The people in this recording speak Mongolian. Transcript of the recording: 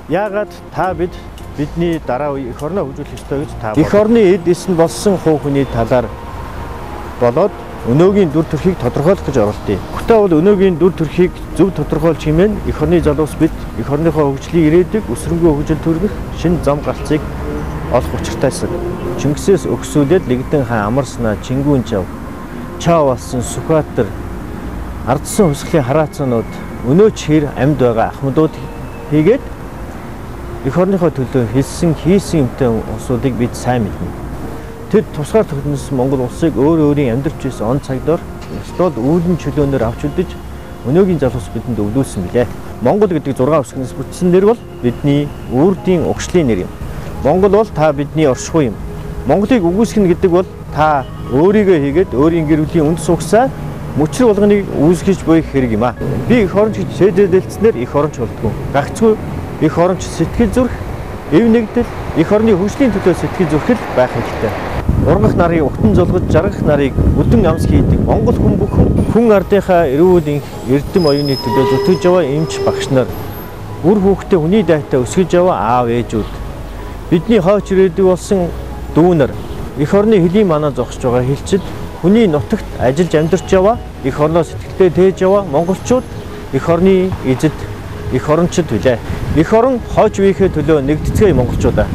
Яагаад та бидний дараа үе эх орноо хөгжүүлэх ёстой гэж та эх орны эд эсэнд болсон хуу хүний талаар болоод өнөөгийн дүр төрхийг тодорхойлох гэж оролдъё. Гэхдээ бол өнөөгийн дүр төрхийг зөв тодорхойлж хэмээн эх орны залуус бид эх орныхоо хөгжлийн ирээдүйг өсрөнгөө хөгжил төрөх шинэ зам галцыг олох учиртайсан. Чингисээс өгсүүлээд Лэгдэн хаан амарснаа Чингүн чав болсон Сүхбаатар ардсан хүслийн хараацаанууд өнөөч хэр амьд байгаа ахмадууд хийгээд эх орныхоо төлөө хийсэн юмтай улсуудыг бид сайн мэднэ. Тэд тусгаар тогтносон Монгол улсыг өөрийн амьдарч байсан он цагдаар стол үүлэн чөлөөнөөр авч үлдэж өнөөгийн залуус бидэнд өвлүүлсэн билээ. Монгол гэдэг 6 үсгнээс бүтсэн нэр бол бидний үрдийн угшлын нэр юм. Монгол бол та бидний оршихуй юм. Монголыг үгүйсгэнэ гэдэг бол та өөрийгөө хийгээд өөрийн гэр бүлийн үнд сугсаа мөчр болгоныг үүсгэж буй хэрэг юм а. Би эх оронч гэж шийдэлцснээр эх оронч болдгоо. Гагцгүй эх оронч сэтгэл зүрх, эв нэгдэл, эх орны хөгжлийн төлөө сэтгэл зүрхэл байх хэрэгтэй. Ургах нарыг утан золгож, жаргах нарыг өдөн амс хийдэг Монгол хүн бүхэн хүн ардынхаа эрүүл эрдэм оюуны төлөө зүтгэж яваа эмч багш нар, үр хүүхдээ хүний дайтай өсгөж яваа аав ээжүүд, бидний хойч ирээдүй болсон дүүнер, эх орны хөлийн манаа зогсож байгаа хэлчид, хүний нутагт ажиллаж амьдарч яваа, эх орноо сэтгэлдээ тээж яваа монголчууд эх орны эзэд эх орончид билээ. Эх орон хойч үеийнхээ төлөө нэгдэцгээе монголчуудаа.